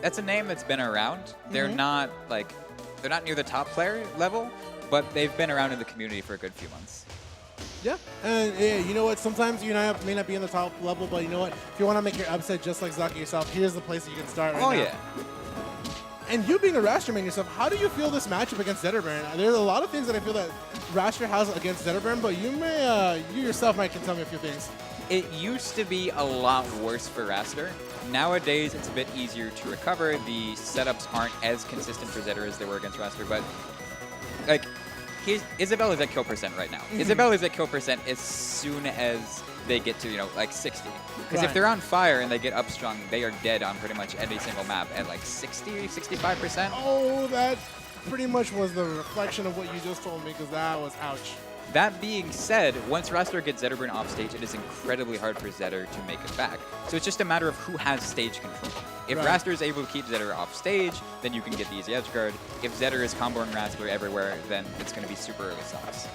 that's a name that's been around. They're not like, they're not near the top player level, but they've been around in the community for a good few months. Yeah, and yeah, you know what? Sometimes you may not be in the top level, but you know what? If you want to make your upset just like Zaki yourself, here's the place that you can start right now. Oh yeah. And you being a Wrastor main yourself, how do you feel this matchup against Zetterburn? There's a lot of things that I feel that Wrastor has against Zetterburn, but you yourself might can tell me a few things. It used to be a lot worse for Wrastor. Nowadays, it's a bit easier to recover. The setups aren't as consistent for Zetter as they were against Wrastor, but like, Isabelle is at kill percent right now. Isabelle is at kill percent as soon as they get to, like 60. Because if they're on fire and they get up strong, they are dead on pretty much any single map at like 60, 65%. Oh, that pretty much was the reflection of what you just told me, because that was ouch. That being said, once Wrastor gets Zetterburn off stage, it is incredibly hard for Zetter to make it back. So it's just a matter of who has stage control. If Wrastor is able to keep Zetter off stage, then you can get the easy edge guard. If Zetter is comboing Wrastor everywhere, then it's going to be super early stocks.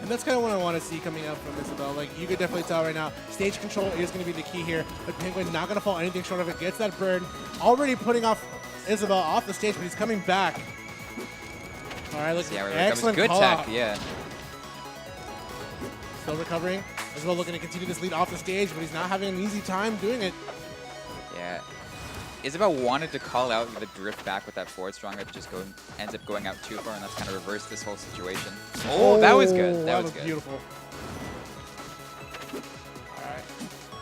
And that's kind of what I want to see coming up from Isabelle. Like, you could definitely tell right now, stage control is going to be the key here. But Penguin not going to fall anything short of it. Gets that burn. Already putting off Isabelle off the stage, but he's coming back. All right, let's see. Excellent good tech, yeah. Still recovering. Isabelle looking to continue this lead off the stage, but he's not having an easy time doing it. Yeah. Isabelle wanted to call out the drift back with that forward strong, but just ends up going out too far, and that's kind of reversed this whole situation. Oh, that was good. That was good. Beautiful. All right.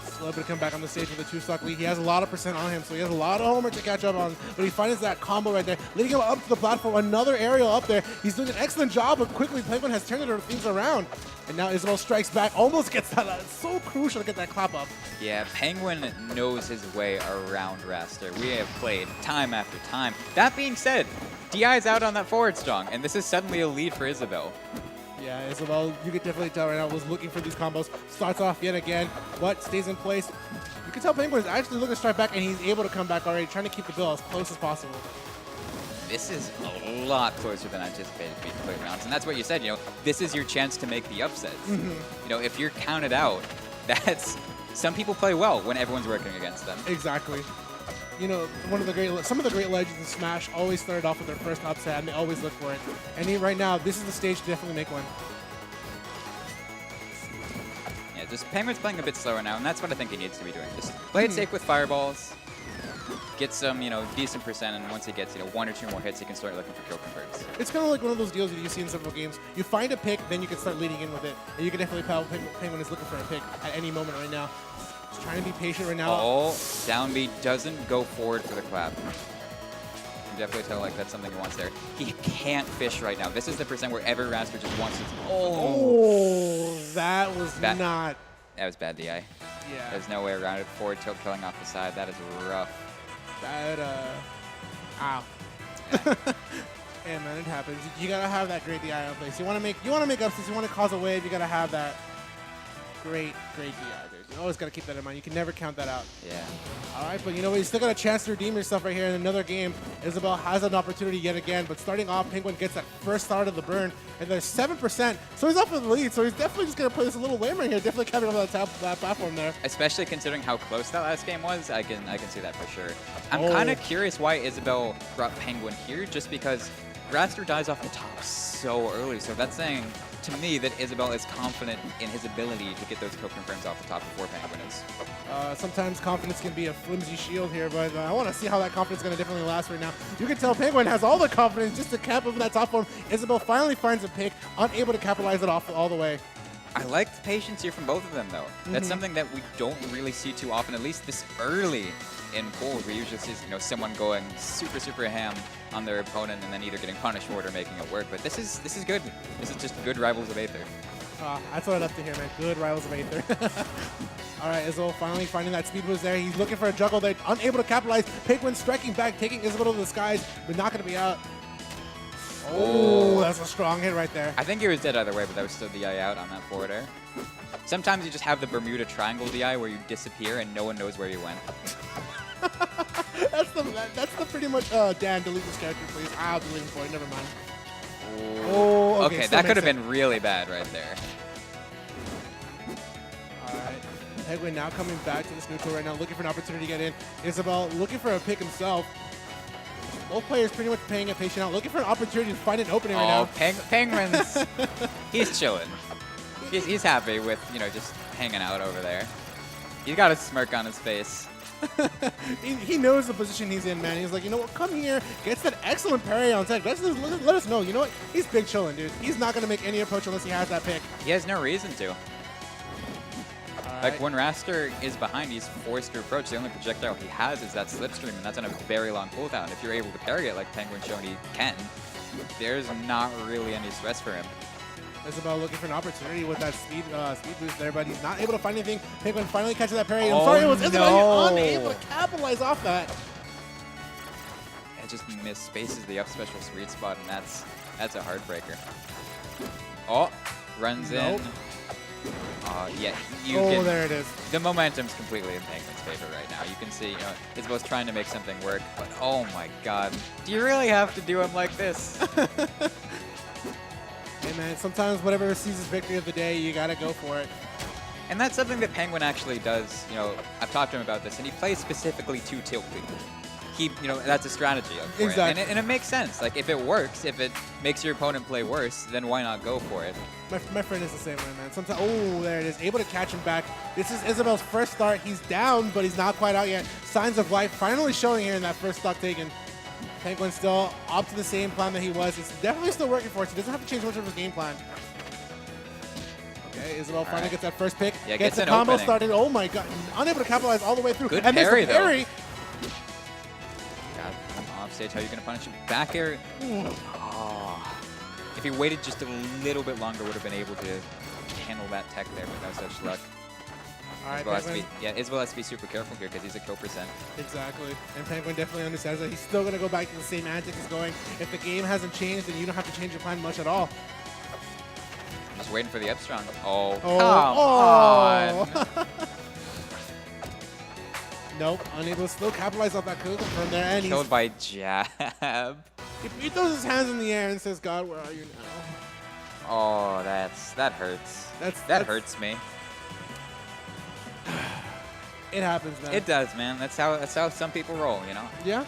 Slow to come back on the stage with a 2-stock lead. He has a lot of percent on him, so he has a lot of homework to catch up on, but he finds that combo right there, leading him up to the platform. Another aerial up there. He's doing an excellent job, but quickly Penguin has turned things around. And now Isabelle strikes back, almost gets that. It's so crucial to get that clap up. Yeah, Penguin knows his way around Wrastor. We have played time after time. That being said, DI's out on that forward strong, and this is suddenly a lead for Isabelle. Yeah, Isabelle, you could definitely tell right now, was looking for these combos. Starts off yet again. What stays in place? You can tell Penguin is actually looking to strike back, and he's able to come back already, trying to keep the bill as close as possible. This is a lot closer than I anticipated, to be completely honest. And that's what you said, this is your chance to make the upsets. If you're counted out, some people play well when everyone's working against them. Exactly. Some of the great legends in Smash always started off with their first upset, and they always look for it. And right now, this is the stage to definitely make one. Yeah, just Penguin's playing a bit slower now, and that's what I think he needs to be doing. Just play it safe with fireballs, get some, decent percent, and once he gets, 1 or 2 more hits, he can start looking for kill converts. It's kind of like one of those deals that you see in several games. You find a pick, then you can start leading in with it. And you can definitely tell Penguin is looking for a pick at any moment right now. He's trying to be patient right now. Oh, down B doesn't go forward for the clap. You can definitely tell that's something he wants there. He can't fish right now. This is the percent where every Wrastor just wants to. Oh, that was not. That was bad DI. Yeah. There's no way around it. Forward tilt killing off the side. That is rough. That, ow. Yeah, man, it happens. You gotta have that great DI in place. You wanna make upsets, you wanna cause a wave, you gotta have that great DI there. You always gotta keep that in mind. You can never count that out. Yeah. Alright, but you know what? You still got a chance to redeem yourself right here in another game. Isabelle has an opportunity yet again, but starting off, Penguin gets that first start of the burn, and there's 7%, so he's up with the lead, so he's definitely just gonna play this a little lame right here, definitely coming up on that platform there. Especially considering how close that last game was, I can see that for sure. I'm kind of curious why Isabelle brought Penguin here, just because Wrastor dies off the top so early, so that's saying to me that Isabelle is confident in his ability to get those kill confirms off the top before Penguin is. Sometimes confidence can be a flimsy shield here, but I want to see how that confidence is going to definitely last right now. You can tell Penguin has all the confidence just to cap up in that top form. Isabelle finally finds a pick, unable to capitalize it off all the way. I like the patience here from both of them, though. That's something that we don't really see too often, at least this early in pools. We usually see someone going super ham on their opponent and then either getting punished for it or making it work. But this is good. This is just good rivals of Aether. That's what I love to hear, man. Good rivals of Aether. All right, Isabelle finally finding that speed boost there. He's looking for a juggle there, unable to capitalize. Penguin striking back, taking Isabelle to the skies, but not going to be out. Oh, that's a strong hit right there. I think he was dead either way, but that was still DI out on that forward air. Sometimes you just have the Bermuda Triangle DI where you disappear and no one knows where you went. that's the pretty much. Dan, delete this character, please. I'll delete him for it. Never mind. Oh, okay, that could have been really bad right there. All right, Penguin now coming back to this neutral right now, looking for an opportunity to get in. Isabelle looking for a pick himself. Both players pretty much paying attention out, looking for an opportunity to find an opening right now. Penguin's, he's chilling. He's happy with, you know, just hanging out over there. He's got a smirk on his face. he knows the position he's in, man. He's like, you know what, come here, gets that excellent parry on tech. Let us know, you know what, he's big chilling, dude. He's not going to make any approach unless he has that pick. He has no reason to. Like, when Wrastor is behind, he's forced to approach. The only projectile he has is that slipstream, and that's on a very long cooldown. If you're able to parry it like Penguin's shown he can, there's not really any stress for him. Isabel looking for an opportunity with that speed boost there, but he's not able to find anything. Penguin finally catches that parry. I'm sorry, it was Isabel unable to capitalize off that. It just misspaces the up special sweet spot, and that's a heartbreaker. Oh, runs in. Yeah, there it is. The momentum's completely in Penguin's favor right now. You can see, you know, Isabel's trying to make something work, but oh my god. Do you really have to do him like this? Hey man, sometimes whatever sees his victory of the day, you gotta go for it. And that's something that Penguin actually does. You know, I've talked to him about this, and he plays specifically to tilt people. You know, that's a strategy for exactly. him. And it makes sense. Like, if it works, if it makes your opponent play worse, then why not go for it? My friend is the same way, man. Sometimes, oh, there it is. Able to catch him back. This is Isabel's first start. He's down, but he's not quite out yet. Signs of life finally showing here in that first stock taken. Penguin still up to the same plan that he was. It's definitely still working for us. He doesn't have to change much of his game plan. Okay, Isabel finally gets that first pick. Yeah, gets the combo started. Oh my god. Unable to capitalize all the way through. Good and parry, the parry. God, I'm off stage. How are you going to punish him? Back air. Oh. If he waited just a little bit longer, would have been able to handle that tech there, but no such luck. All right, Isabel has to be super careful here because he's a co-percent. Exactly. And Penguin definitely understands that. He's still going to go back to the same antics he's going. If the game hasn't changed, then you don't have to change your plan much at all. Just waiting for the up strong. Oh, come on. Nope. Unable to still capitalize off that coup from there. And Killed by jab. He throws his hands in the air and says, God, where are you now? Oh, that hurts. That hurts me. It happens, man. It does, man. That's how some people roll, you know? Yeah.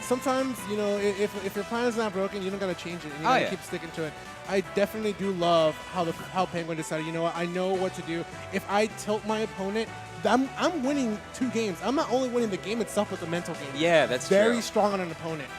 Sometimes, you know, if your plan is not broken, you don't got to change it. And you got to keep sticking to it. I definitely do love how Penguin decided, you know what, I know what to do. If I tilt my opponent, I'm winning 2 games. I'm not only winning the game itself, but the mental game. Yeah, that's very true. strong on an opponent.